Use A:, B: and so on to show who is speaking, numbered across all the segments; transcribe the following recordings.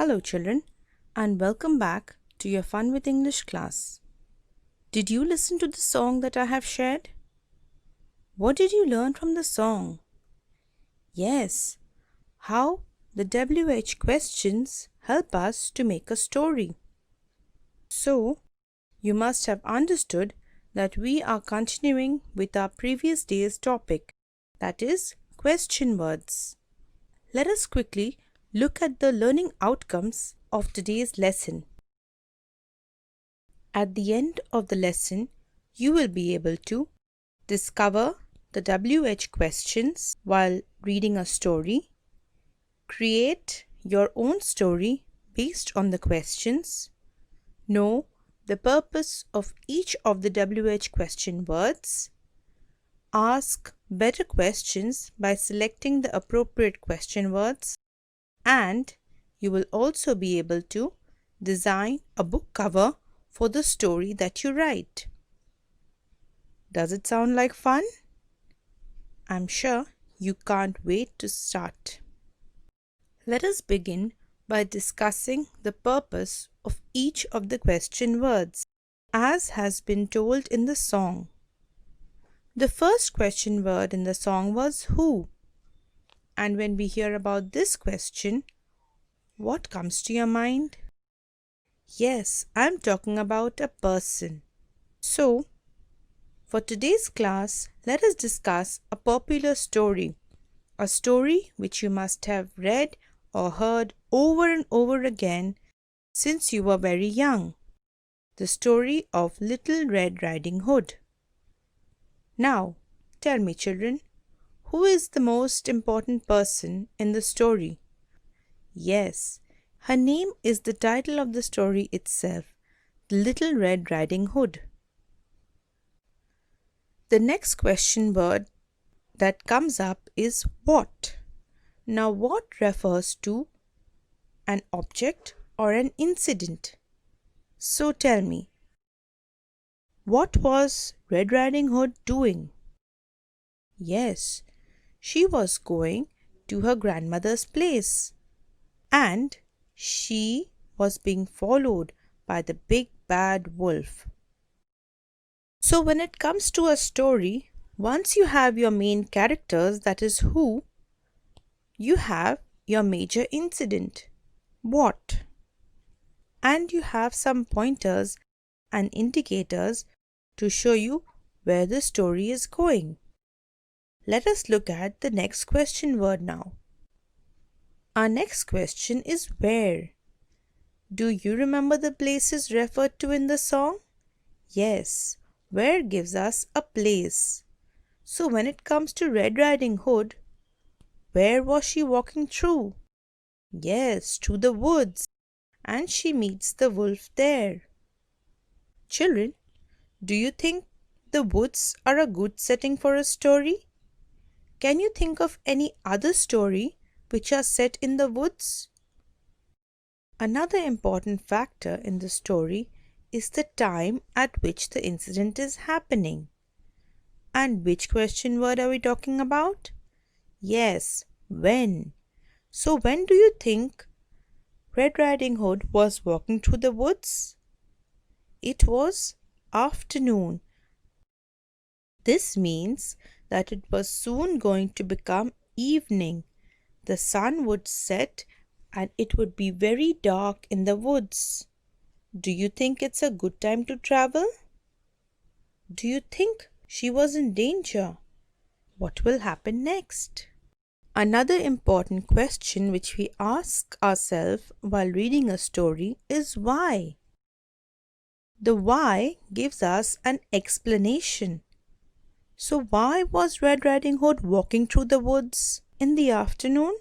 A: Hello, children, and welcome back to your Fun with English class. Did you listen to the song that I have shared? What did you learn from the song? Yes, how the WH questions help us to make a story. So, you must have understood that we are continuing with our previous day's topic, that is, question words. Let us quickly look at the learning outcomes of today's lesson. At the end of the lesson, you will be able to discover the WH questions while reading a story, create your own story based on the questions, know the purpose of each of the WH question words, ask better questions by selecting the appropriate question words, and you will also be able to design a book cover for the story that you write. Does it sound like fun? I'm sure you can't wait to start. Let us begin by discussing the purpose of each of the question words, as has been told in the song. The first question word in the song was who. And when we hear about this question, what comes to your mind? Yes, I'm talking about a person. So, for today's class, let us discuss a popular story, a story which you must have read or heard over and over again since you were very young, the story of Little Red Riding Hood. Now, tell me, children, who is the most important person in the story? Yes, her name is the title of the story itself, Little Red Riding Hood. The next question word that comes up is what. Now, what refers to an object or an incident? So tell me, what was Red Riding Hood doing? Yes, she was going to her grandmother's place, and she was being followed by the big bad wolf. So when it comes to a story, once you have your main characters, that is who, you have your major incident, what, and you have some pointers and indicators to show you where the story is going. Let us look at the next question word now. Our next question is where. Do you remember the places referred to in the song? Yes, where gives us a place. So when it comes to Red Riding Hood, where was she walking through? Yes, through the woods, and she meets the wolf there. Children, do you think the woods are a good setting for a story? Can you think of any other story which are set in the woods? Another important factor in the story is the time at which the incident is happening. And which question word are we talking about? Yes, when. So when do you think Red Riding Hood was walking through the woods? It was afternoon. This means that it was soon going to become evening. The sun would set and it would be very dark in the woods. Do you think it's a good time to travel? Do you think she was in danger? What will happen next? Another important question which we ask ourselves while reading a story is why. The why gives us an explanation. So why was Red Riding Hood walking through the woods in the afternoon?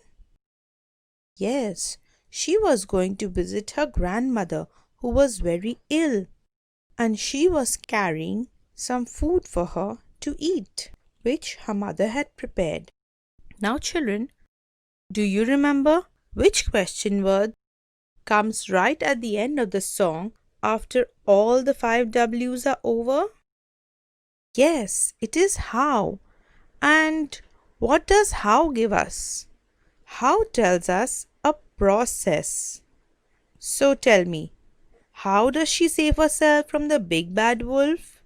A: Yes, she was going to visit her grandmother who was very ill, and she was carrying some food for her to eat, which her mother had prepared. Now, children, do you remember which question word comes right at the end of the song after all the 5 W's are over? Yes, it is how. And what does how give us? How tells us a process. So tell me, how does she save herself from the big bad wolf?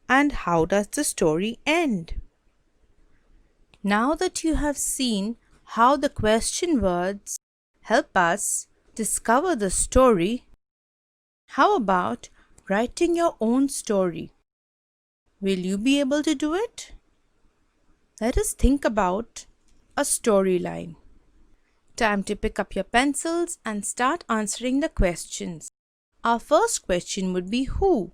A: And how does the story end? Now that you have seen how the question words help us discover the story, how about writing your own story? Will you be able to do it? Let us think about a storyline. Time to pick up your pencils and start answering the questions. Our first question would be who?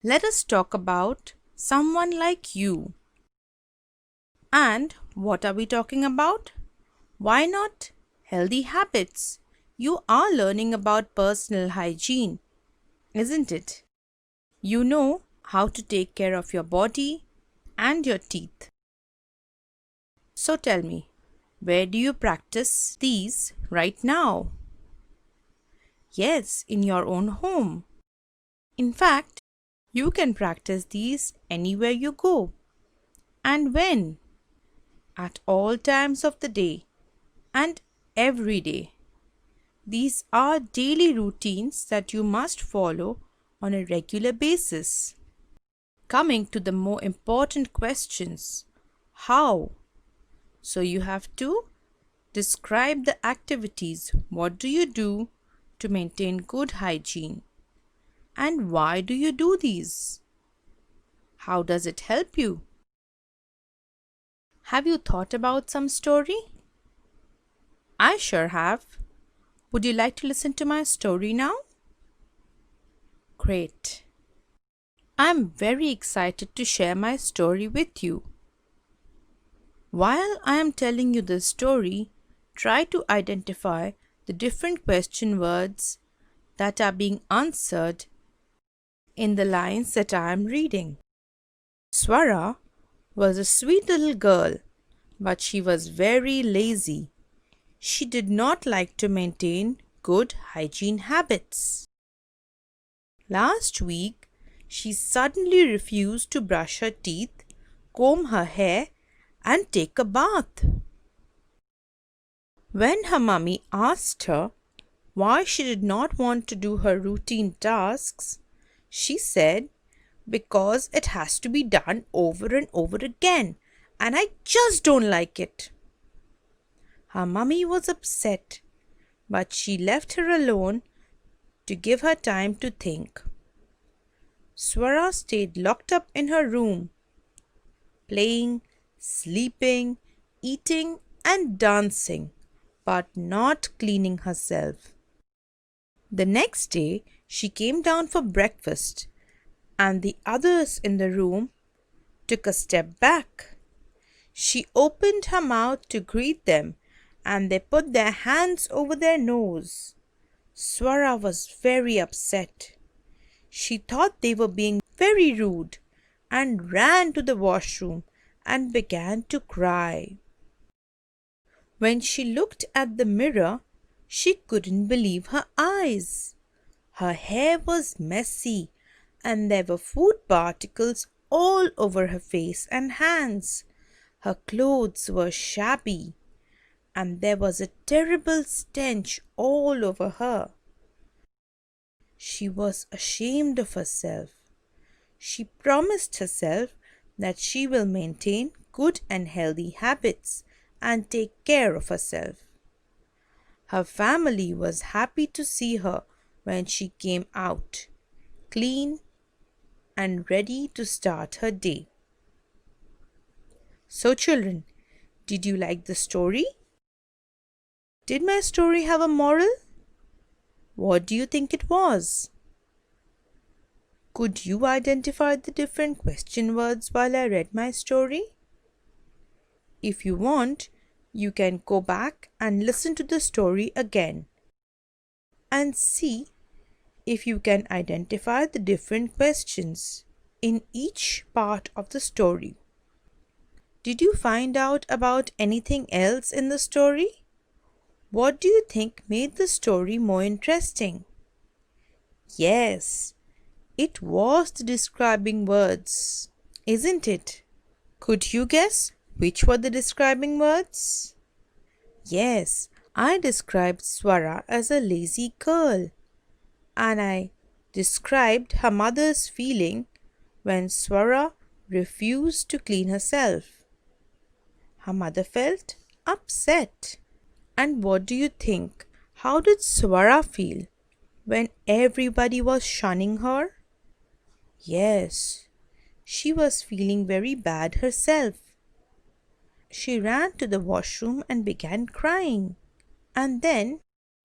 A: Let us talk about someone like you. And what are we talking about? Why not healthy habits? You are learning about personal hygiene, isn't it? You know how to take care of your body and your teeth. So tell me, where do you practice these right now? Yes, in your own home. In fact, you can practice these anywhere you go. And when? At all times of the day and every day. These are daily routines that you must follow on a regular basis. Coming to the more important questions. How? So you have to describe the activities. What do you do to maintain good hygiene? And why do you do these? How does it help you? Have you thought about some story? I sure have. Would you like to listen to my story now? Great. I'm very excited to share my story with you. While I am telling you the story, try to identify the different question words that are being answered in the lines that I am reading. Swara was a sweet little girl, but she was very lazy. She did not like to maintain good hygiene habits. Last week, she suddenly refused to brush her teeth, comb her hair, and take a bath. When her mummy asked her why she did not want to do her routine tasks, she said, "Because it has to be done over and over again, and I just don't like it." Her mummy was upset, but she left her alone to give her time to think. Swara stayed locked up in her room, playing, sleeping, eating, and dancing, but not cleaning herself. The next day, she came down for breakfast, and the others in the room took a step back. She opened her mouth to greet them, and they put their hands over their nose. Swara was very upset. She thought they were being very rude and ran to the washroom and began to cry. When she looked at the mirror, she couldn't believe her eyes. Her hair was messy and there were food particles all over her face and hands. Her clothes were shabby and there was a terrible stench all over her. She was ashamed of herself. She promised herself that she will maintain good and healthy habits and take care of herself. Her family was happy to see her when she came out, clean and ready to start her day. So, children, did you like the story? Did my story have a moral? What do you think it was? Could you identify the different question words while I read my story? If you want, you can go back and listen to the story again and see if you can identify the different questions in each part of the story. Did you find out about anything else in the story? What do you think made the story more interesting? Yes, it was the describing words, isn't it? Could you guess which were the describing words? Yes, I described Swara as a lazy girl, and I described her mother's feeling when Swara refused to clean herself. Her mother felt upset. And what do you think? How did Swara feel when everybody was shunning her? Yes, she was feeling very bad herself. She ran to the washroom and began crying. And then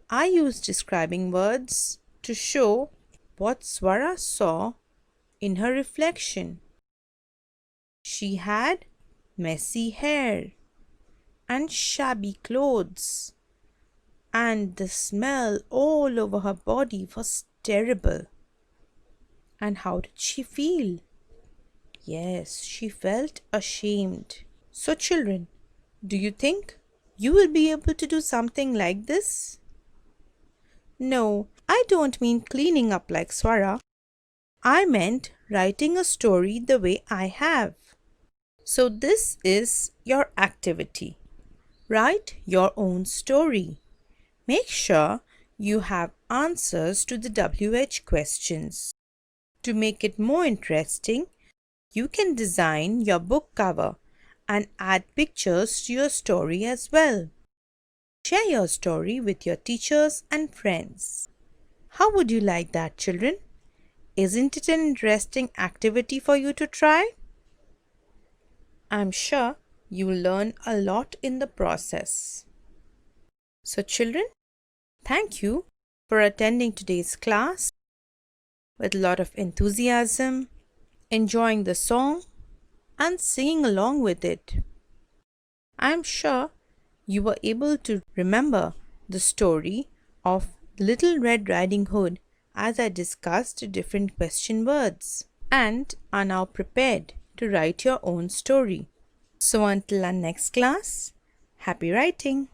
A: I used describing words to show what Swara saw in her reflection. She had messy hair and shabby clothes, and the smell all over her body was terrible. And how did she feel? Yes, she felt ashamed. So, children, do you think you will be able to do something like this? No, I don't mean cleaning up like Swara. I meant writing a story the way I have. So, this is your activity. Write your own story. Make sure you have answers to the WH questions. To make it more interesting, you can design your book cover and add pictures to your story as well. Share your story with your teachers and friends. How would you like that, children? Isn't it an interesting activity for you to try? I'm sure you will learn a lot in the process. So, children, thank you for attending today's class with a lot of enthusiasm, enjoying the song, and singing along with it. I'm sure you were able to remember the story of Little Red Riding Hood as I discussed different question words and are now prepared to write your own story. So until our next class, happy writing!